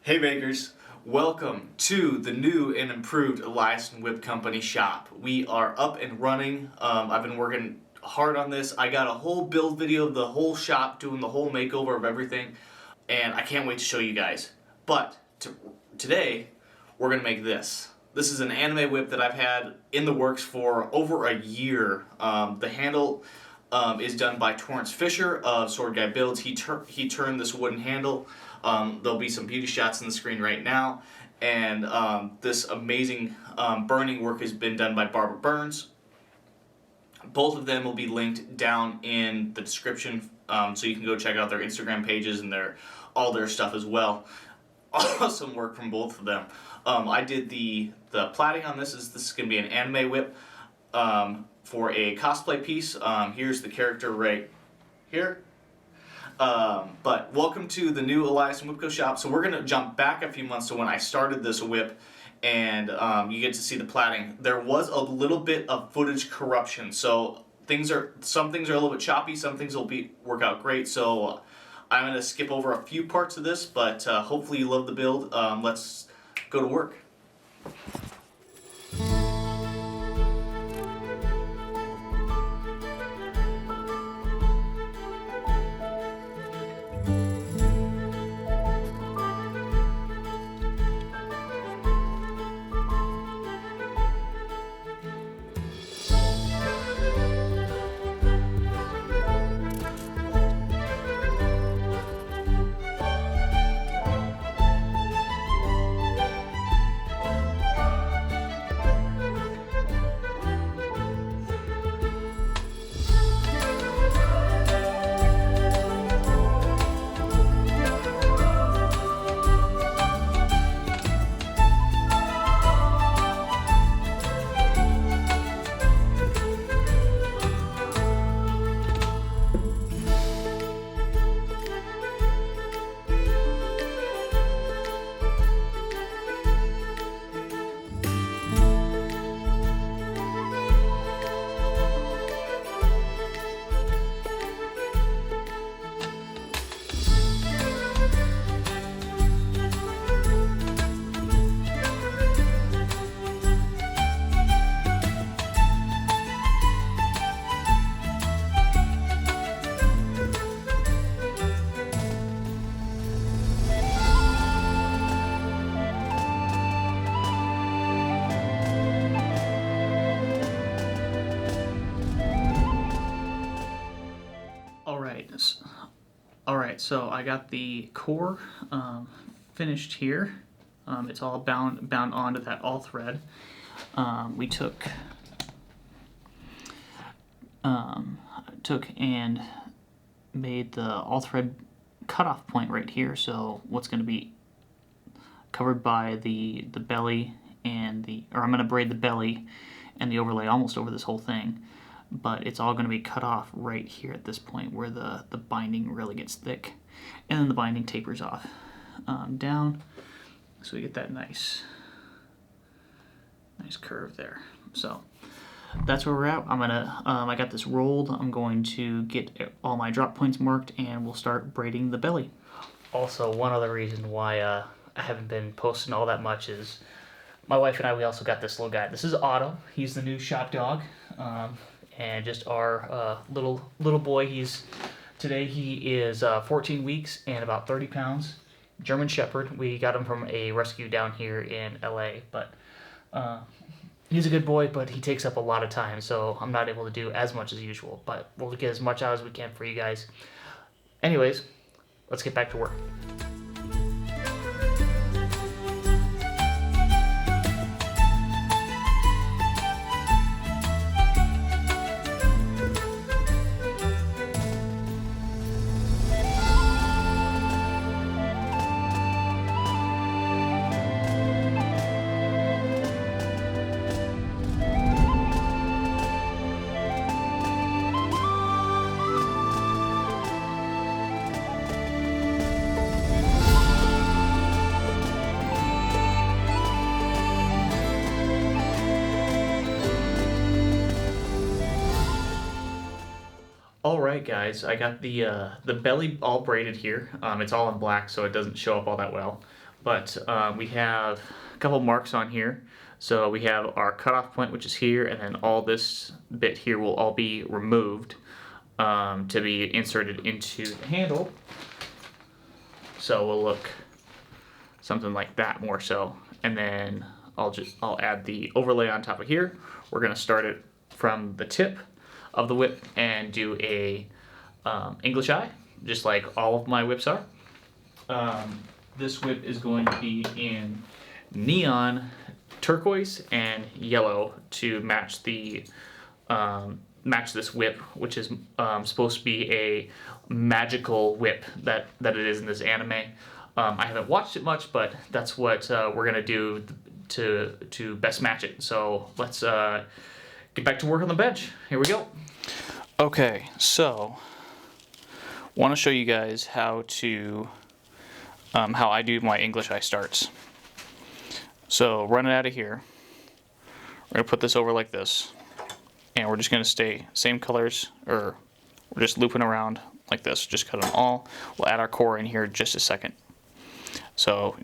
Hey makers, welcome to the new and improved Elias & Whip Company shop. We are up and running. I've been working hard on this. I got a whole build video of the whole shop, doing the whole makeover of everything, and I can't wait to show you guys. But today, we're going to make this. This is an anime whip that I've had in the works for over a year. The handle is done by Torrance Fisher of Sword Guy Builds. He turned this wooden handle. There'll be some beauty shots on the screen right now, and this amazing burning work has been done by Barbara Burns. Both of them will be linked down in the description, so you can go check out their Instagram pages and all their stuff as well. Awesome work from both of them. I did the plaiting on this. This is going to be an anime whip for a cosplay piece. Here's the character right here. But welcome to the new Elias & Whipco shop. So we're going to jump back a few months to when I started this whip, and you get to see the plaiting. There was a little bit of footage corruption, so some things are a little bit choppy, some things will work out great. So I'm going to skip over a few parts of this, but hopefully you love the build. Let's go to work. Alright, so I got the core finished here. It's all bound onto that all thread. We took and made the all thread cutoff point right here. So what's going to be covered by the belly and I'm going to braid the belly and the overlay almost over this whole thing. But it's all going to be cut off right here at this point where the binding really gets thick, and then the binding tapers off down, so we get that nice curve there. So that's where we're at. I got this rolled. I'm going to get all my drop points marked, and we'll start braiding the belly. Also, one other reason why I haven't been posting all that much is my wife and I, we also got this little guy. This is Otto. He's the new shop dog. And just our little boy. Today he is 14 weeks and about 30 pounds. German Shepherd. We got him from a rescue down here in LA, but he's a good boy, but he takes up a lot of time, so I'm not able to do as much as usual, but we'll get as much out as we can for you guys. Anyways, let's get back to work. Alright guys, I got the belly all braided here. It's all in black so it doesn't show up all that well. but we have a couple marks on here. So we have our cutoff point, which is here, and then all this bit here will all be removed to be inserted into the handle. So we'll look something like that more so. And then I'll add the overlay on top of here. We're gonna start it from the tip of the whip and do a English eye, just like all of my whips are. This whip is going to be in neon turquoise and yellow to match the match this whip, which is supposed to be a magical whip that it is in this anime. I haven't watched it much, but that's what we're gonna do to best match it. So let's get back to work on the bench. Here we go. Okay, so want to show you guys how I do my English eye starts. So run it out of here. We're gonna put this over like this, and we're just gonna stay same colors, or we're just looping around like this. Just cut them all. We'll add our core in here in just a second. So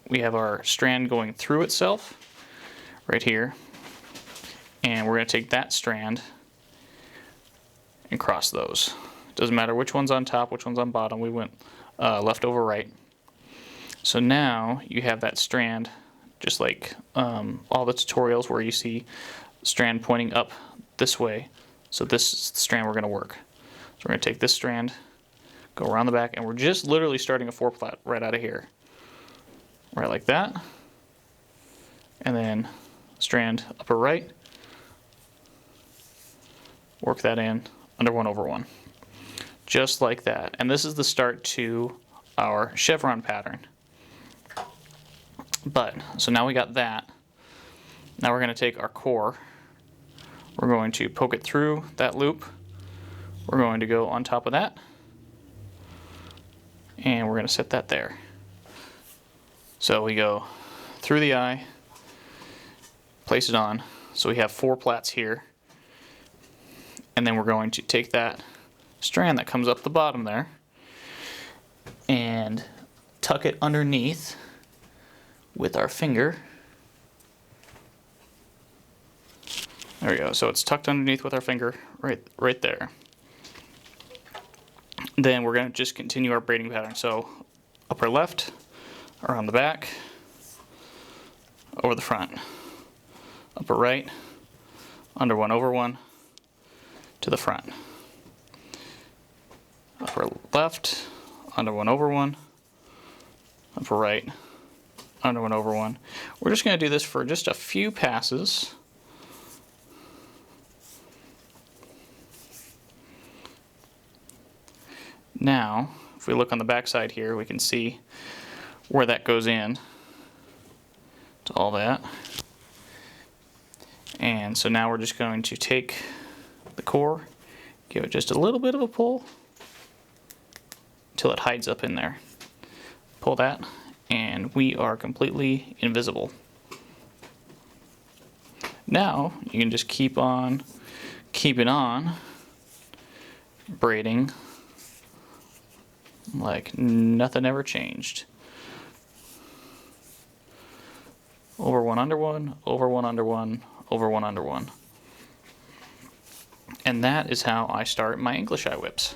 we have our strand going through itself right here, and we're gonna take that strand and cross those. Doesn't matter which one's on top, which one's on bottom. We went left over right. So now you have that strand, just like all the tutorials where you see strand pointing up this way. So this is the strand we're going to work. So we're going to take this strand, go around the back, and we're just literally starting a 4-plat right out of here. Right like that. And then strand upper right. Work that in under 1/1. Just like that. And this is the start to our chevron pattern. So now we got that. Now we're going to take our core. We're going to poke it through that loop. We're going to go on top of that. And we're going to set that there. So we go through the eye, place it on. So we have 4 plats here. And then we're going to take that strand that comes up the bottom there and tuck it underneath with our finger. There we go. So it's tucked underneath with our finger right there. Then we're going to just continue our braiding pattern. So upper left, around the back, over the front, upper right, under 1/1, to the front. Upper left, under 1/1, upper right, under 1/1. We're just going to do this for just a few passes. Now, if we look on the back side here, we can see where that goes in to all that. And so now we're just going to take the core, give it just a little bit of a pull until it hides up in there. Pull that, and we are completely invisible. Now you can just keep on keeping on braiding like nothing ever changed. Over 1 under 1, over 1 under 1, over 1 under 1. And that is how I start my English eye whips.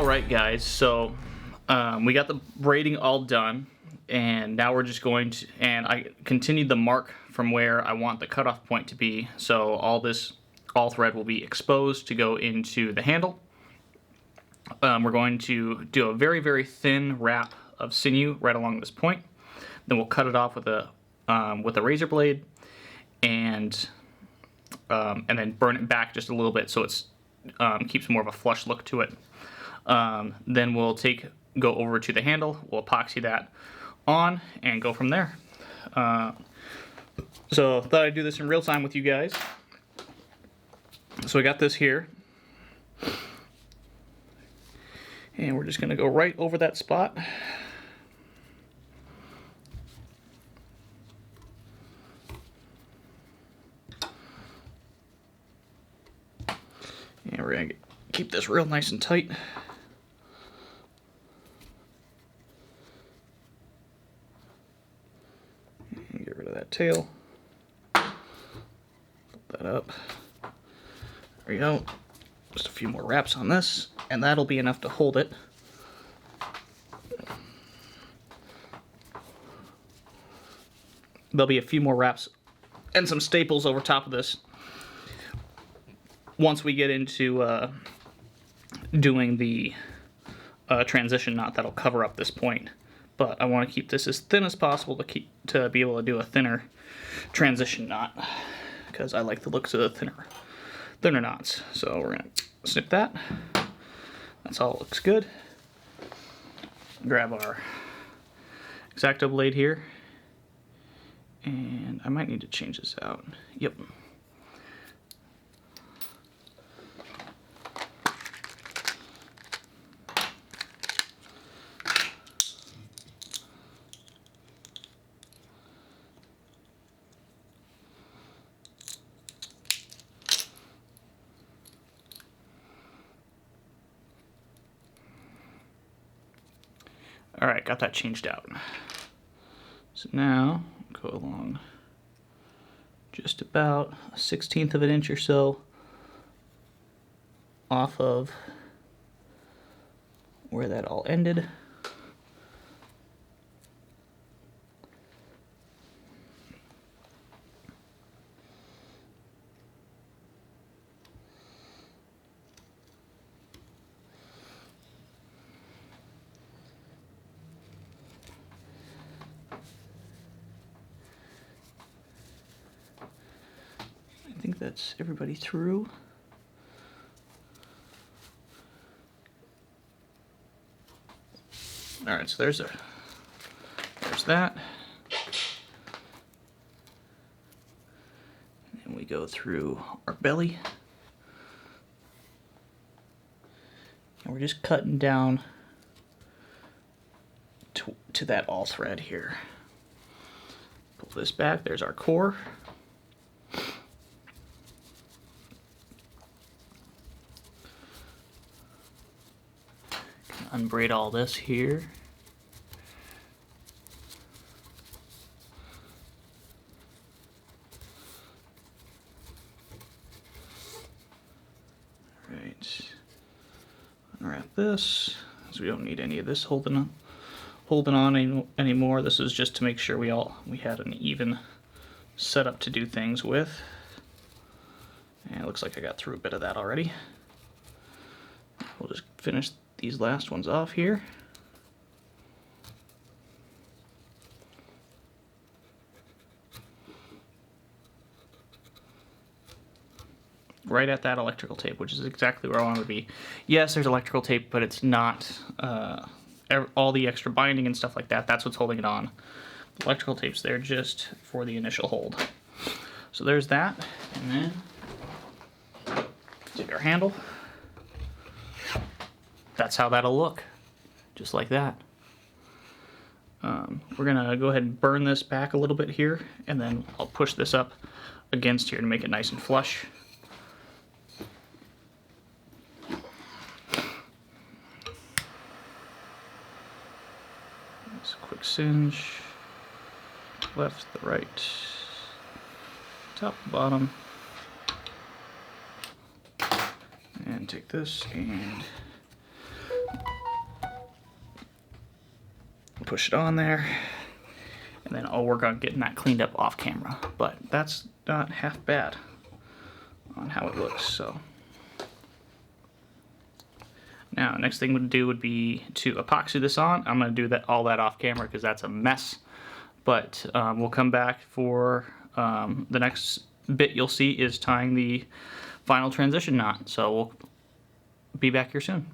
Alright guys, so we got the braiding all done, and now we're just going to, and I continued the mark from where I want the cutoff point to be, so all thread will be exposed to go into the handle. We're going to do a very, very thin wrap of sinew right along this point. Then we'll cut it off with a razor blade, and then burn it back just a little bit so it's keeps more of a flush look to it. Then we'll go over to the handle, we'll epoxy that on, and go from there. So thought I'd do this in real time with you guys. So I got this here, and we're just going to go right over that spot. And we're going to keep this real nice and tight. And get rid of that tail. Put that up. There we go. Just a few more wraps on this, and that'll be enough to hold it. There'll be a few more wraps and some staples over top of this once we get into doing the transition knot that'll cover up this point. But I want to keep this as thin as possible to be able to do a thinner transition knot, because I like the looks of the thinner knots. So we're gonna snip that. That's all looks good. Grab our X-Acto blade here, and I might need to change this out. Yep. Alright, got that changed out. So now, go along just about 1/16 of an inch or so off of where that all ended. I think that's everybody through. All right, so there's that. And we go through our belly. And we're just cutting down to that all thread here. Pull this back, there's our core. Unbraid all this here. Right. Unwrap this, because we don't need any of this holding on anymore. This is just to make sure we had an even setup to do things with. And it looks like I got through a bit of that already. We'll just finish these last ones off here. Right at that electrical tape, which is exactly where I want it to be. Yes, there's electrical tape, but it's not all the extra binding and stuff like that. That's what's holding it on. The electrical tape's there just for the initial hold. So there's that, and then take our handle. That's how that'll look, just like that. We're gonna go ahead and burn this back a little bit here, and then I'll push this up against here to make it nice and flush. Just a quick singe, left, the right, top, bottom, and take this and push it on there, and then I'll work on getting that cleaned up off camera. But that's not half bad on how it looks. So now next thing to do would be to epoxy this on. I'm going to do all that off camera because that's a mess. But we'll come back for the next bit you'll see is tying the final transition knot. So we'll be back here soon.